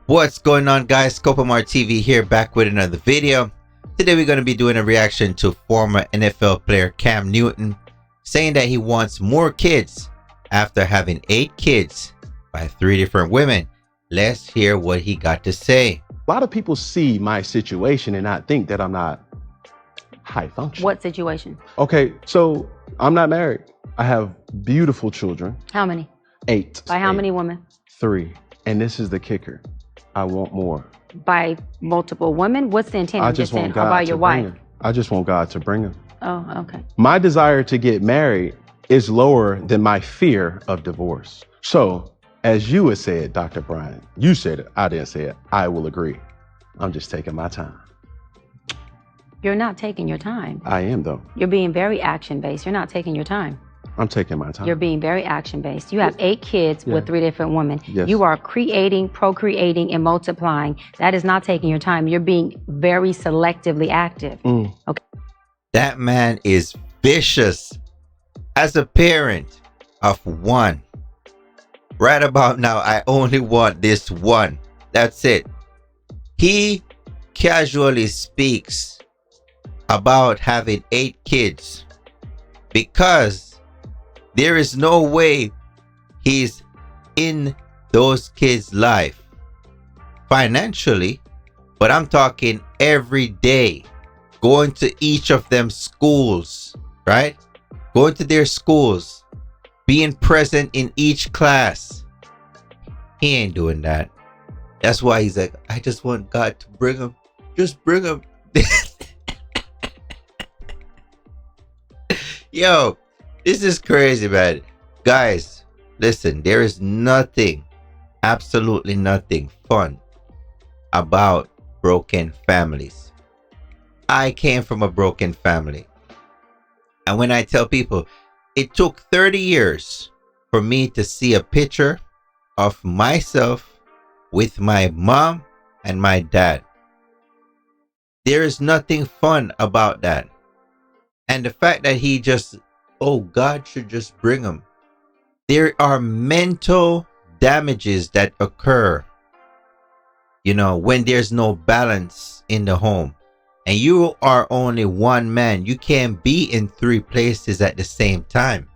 What's going on, guys? Copamar TV here, back with another video. Today we're going to be doing a reaction to former NFL player Cam Newton saying that he wants more kids after having 8 kids by 3 different women. Let's hear what he got to say. A lot of people see my situation and not think that I'm not high function. What situation? Okay, so I'm not married. I have beautiful children. How many? 8. By how many women? 3. And this is the kicker. I want more. By multiple women? What's the intent? I of just this want or by God your to bring wife? them. I just want God to bring them. Oh, okay. My desire to get married is lower than my fear of divorce. So, as you had said, Dr. Bryant, you said it, I didn't say it, I will agree. I'm just taking my time. You're not taking your time. I am, though. You're being very action-based. You're not taking your time. I'm taking my time. You're being very action-based. You have 8 kids with 3 different women. Yes. You are creating, procreating, and multiplying. That is not taking your time. You're being very selectively active. Okay. That man is vicious. As a parent of 1, right about now, I only want this 1. That's it. He casually speaks about having 8 kids because there is no way he's in those kids' life financially, but I'm talking every day, going to each of them schools, right? Going to their schools, being present in each class. He ain't doing that. That's why he's like, I just want God to bring him. Just bring him. Yo, this is crazy, man. Guys, listen, there is nothing, absolutely nothing fun about broken families. I came from a broken family. And when I tell people, it took 30 years for me to see a picture of myself with my mom and my dad. There is nothing fun about that. And the fact that he just, oh, God should just bring him. There are mental damages that occur, you know, when there's no balance in the home. And you are only one man. You can't be in 3 places at the same time.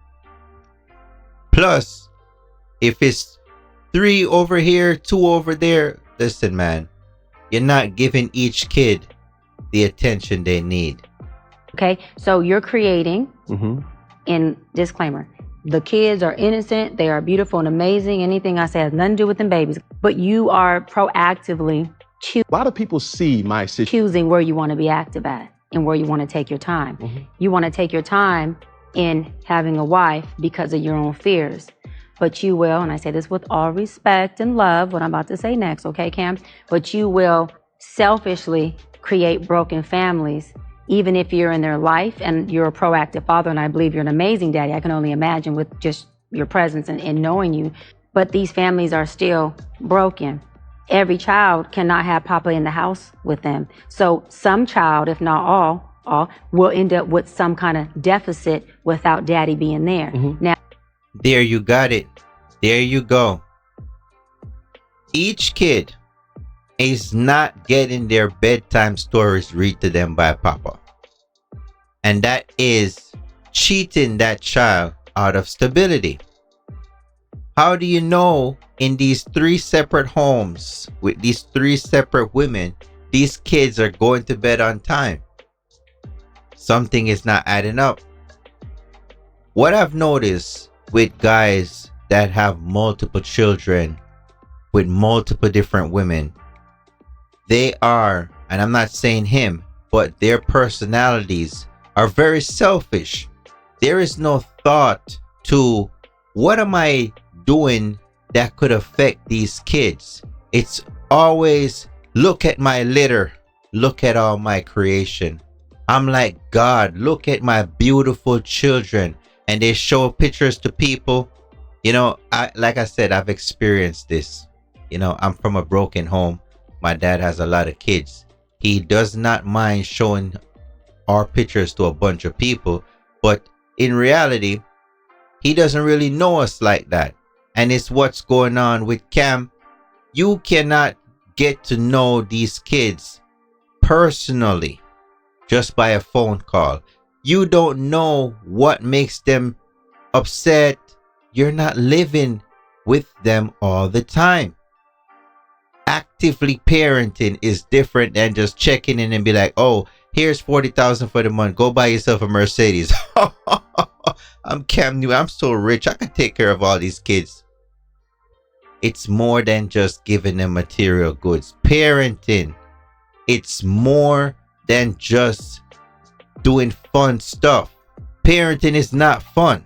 Plus, if it's 3 over here, 2 over there, listen, man, you're not giving each kid the attention they need. Okay, so you're creating, in disclaimer, the kids are innocent, they are beautiful and amazing. Anything I say has nothing to do with them babies. But you are proactively A lot of people see my situation. choosing where you want to be active at and where you want to take your time. You want to take your time in having a wife because of your own fears. But you will, and I say this with all respect and love, what I'm about to say next, okay, Cam? But you will selfishly create broken families, even if you're in their life and you're a proactive father, and I believe you're an amazing daddy. I can only imagine with just your presence and knowing you. But these families are still broken. Every child cannot have Papa in the house with them. So some child, if not all will end up with some kind of deficit without daddy being there. Now, there you got it. There you go. Each kid is not getting their bedtime stories read to them by Papa. And that is cheating that child out of stability. How do you know in these 3 separate homes with these 3 separate women, these kids are going to bed on time? Something is not adding up. What I've noticed with guys that have multiple children with multiple different women, they are, and I'm not saying him, but their personalities are very selfish. There is no thought to what am I doing that could affect these kids. It's always look at my litter, look at all my creation. I'm like, God, look at my beautiful children. And they show pictures to people. You know, like I said, I've experienced this. You know, I'm from a broken home. My dad has a lot of kids. He does not mind showing our pictures to a bunch of people, but in reality, he doesn't really know us like that. And it's what's going on with Cam. You cannot get to know these kids personally just by a phone call. You don't know what makes them upset. You're not living with them all the time. Actively parenting is different than just checking in and be like, oh, here's 40,000 for the month. Go buy yourself a Mercedes. I'm Cam Newton. I'm so rich. I can take care of all these kids. It's more than just giving them material goods. Parenting, it's more than just doing fun stuff. Parenting is not fun.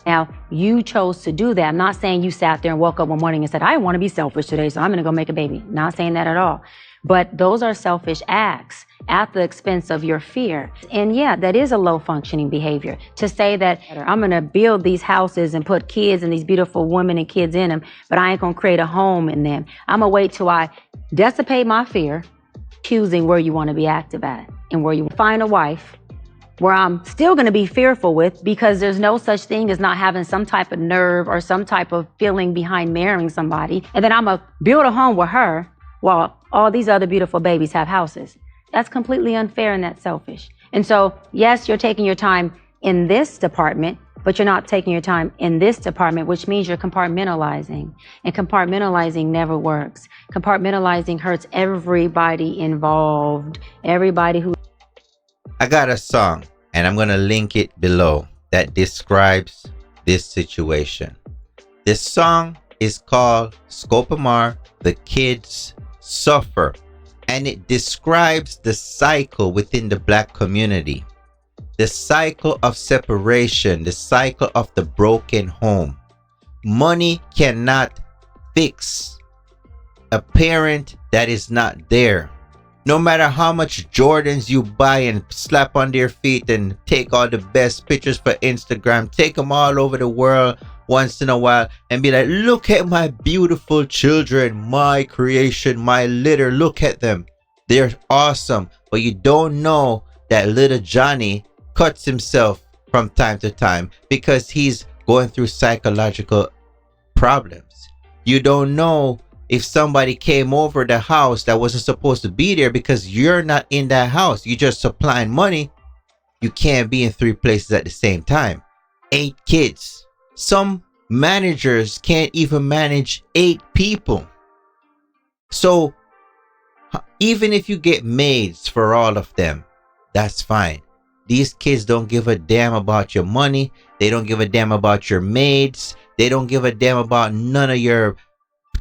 Now, you chose to do that. I'm not saying you sat there and woke up one morning and said, I want to be selfish today, so I'm going to go make a baby. Not saying that at all. But those are selfish acts at the expense of your fear. And yeah, that is a low functioning behavior. To say that I'm going to build these houses and put kids and these beautiful women and kids in them, but I ain't going to create a home in them. I'm going to wait till I dissipate my fear, choosing where you want to be active at and where you find a wife where I'm still going to be fearful with, because there's no such thing as not having some type of nerve or some type of feeling behind marrying somebody. And then I'm going to build a home with her while all these other beautiful babies have houses. That's completely unfair and that's selfish. And so, yes, you're taking your time in this department, but you're not taking your time in this department, which means you're compartmentalizing. And compartmentalizing never works. Compartmentalizing hurts everybody involved, everybody who... I got a song, and I'm going to link it below, that describes this situation. This song is called Scopamar, The Kids Suffer, and it describes the cycle within the Black community. The cycle of separation, the cycle of the broken home. Money cannot fix a parent that is not there. No matter how much Jordans you buy and slap on their feet and take all the best pictures for Instagram, take them all over the world once in a while and be like, look at my beautiful children, my creation, my litter, look at them. They're awesome. But you don't know that little Johnny cuts himself from time to time because he's going through psychological problems. You don't know if somebody came over the house that wasn't supposed to be there because you're not in that house. You're just supplying money. You can't be in 3 places at the same time. 8 kids. Some managers can't even manage 8 people. So even if you get maids for all of them, that's fine. These kids don't give a damn about your money. They don't give a damn about your maids. They don't give a damn about none of your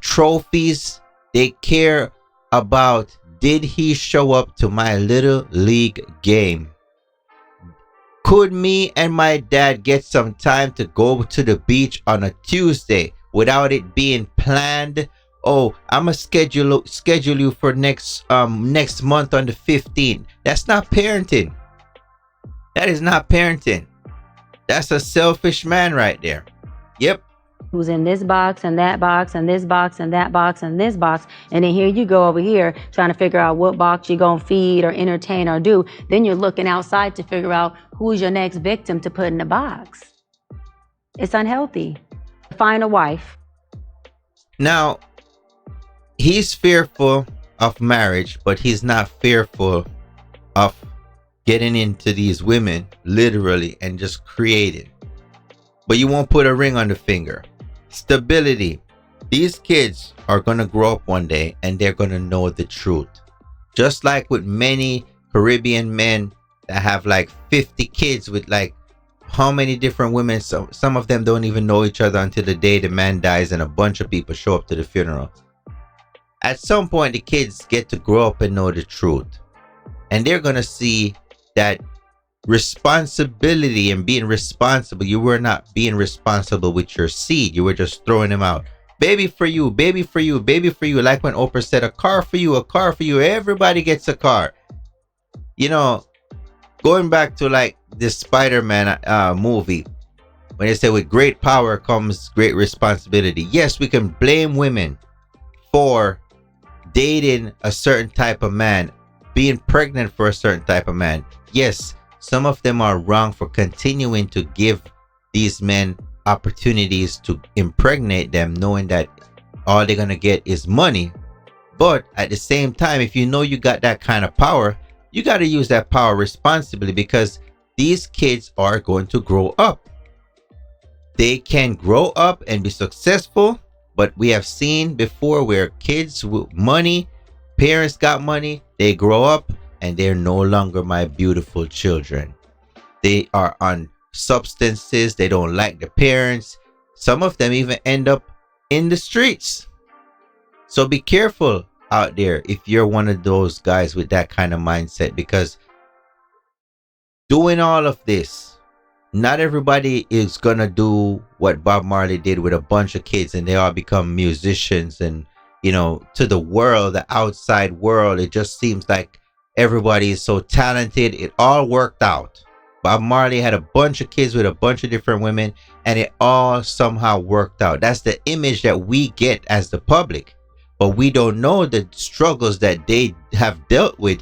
trophies. They care about, did he show up to my little league game? Could me and my dad get some time to go to the beach on a Tuesday without it being planned? Oh, I'm gonna schedule you for next month on the 15th. That's not parenting. That is not parenting. That's a selfish man right there. Yep. Who's in this box and that box and this box and that box and this box. And then here you go over here trying to figure out what box you're going to feed or entertain or do. Then you're looking outside to figure out who's your next victim to put in the box. It's unhealthy. Find a wife. Now, he's fearful of marriage, but he's not fearful of getting into these women literally and just creating. But you won't put a ring on the finger. Stability. These kids are going to grow up one day and they're going to know the truth. Just like with many Caribbean men that have like 50 kids with like how many different women. Some of them don't even know each other until the day the man dies and a bunch of people show up to the funeral. At some point, the kids get to grow up and know the truth. And they're going to see that responsibility and being responsible, you were not being responsible with your seed. You were just throwing them out. Baby for you, baby for you, baby for you. Like when Oprah said, a car for you, a car for you. Everybody gets a car. You know, going back to like this Spider-Man movie, when they say with great power comes great responsibility. Yes, we can blame women for dating a certain type of man, being pregnant for a certain type of man. Yes, some of them are wrong for continuing to give these men opportunities to impregnate them, knowing that all they're going to get is money But at the same time, if you know you got that kind of power, you got to use that power responsibly, because these kids are going to grow up. They can grow up and be successful, but we have seen before where kids with money, parents got money, they grow up and they're no longer my beautiful children. They are on substances, they don't like the parents. Some of them even end up in the streets. So be careful out there if you're one of those guys with that kind of mindset, because doing all of this, not everybody is gonna do what Bob Marley did with a bunch of kids and they all become musicians. And to the world, the outside world, it just seems like everybody is so talented. It all worked out. Bob Marley had a bunch of kids with a bunch of different women, and it all somehow worked out. That's the image that we get as the public, but we don't know the struggles that they have dealt with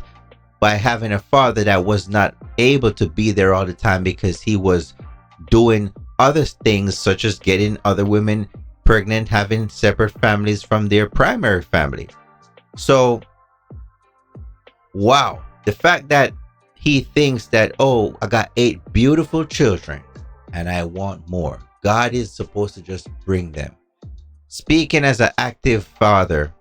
by having a father that was not able to be there all the time because he was doing other things, such as getting other women pregnant, having separate families from their primary family. So, wow, the fact that he thinks that, oh, I got 8 beautiful children and I want more. God is supposed to just bring them. Speaking as an active father,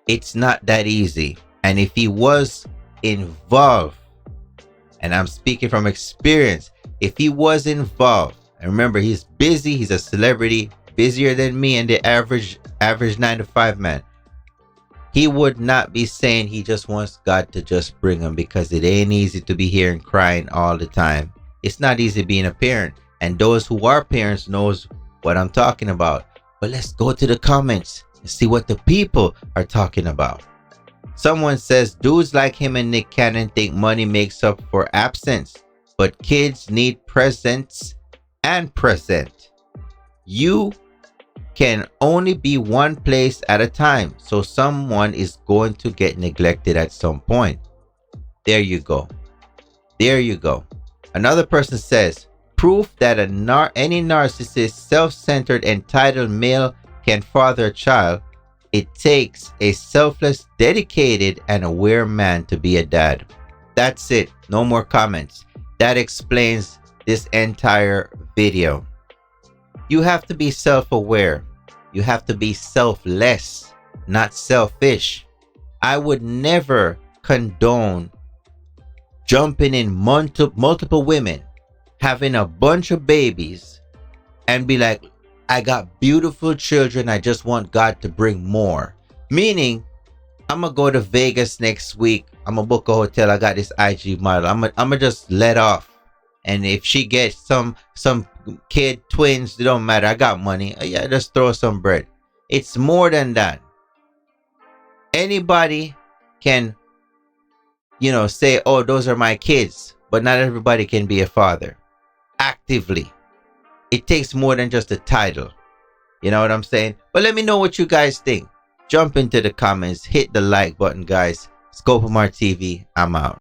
it's not that easy. And if he was involved, and I'm speaking from experience, if he was involved, and remember, he's busy, he's a celebrity, busier than me and the average 9-to-5 man, he would not be saying he just wants God to just bring him, because it ain't easy to be hearing crying all the time. It's not easy being a parent, and those who are parents knows what I'm talking about. But let's go to the comments and see what the people are talking about. Someone says, dudes like him and Nick Cannon think money makes up for absence, but kids need presence and present. You can only be one place at a time, so someone is going to get neglected at some point. There you go. There you go. Another person says, proof that any narcissist, self-centered, entitled male can father a child. It takes a selfless, dedicated, and aware man to be a dad. That's it. No more comments. That explains this entire video. You have to be self-aware. You have to be selfless, not selfish. I would never condone jumping in multiple women, having a bunch of babies, and be like, I got beautiful children, I just want God to bring more. Meaning, I'm going to go to Vegas next week. I'm going to book a hotel. I got this IG model. I'm going to just let off. And if she gets some kid, twins, it don't matter. I got money. Yeah, just throw some bread. It's more than that. Anybody can, say, oh, those are my kids. But not everybody can be a father. Actively. It takes more than just a title. You know what I'm saying? But let me know what you guys think. Jump into the comments. Hit the like button, guys. Scope of Mar TV. I'm out.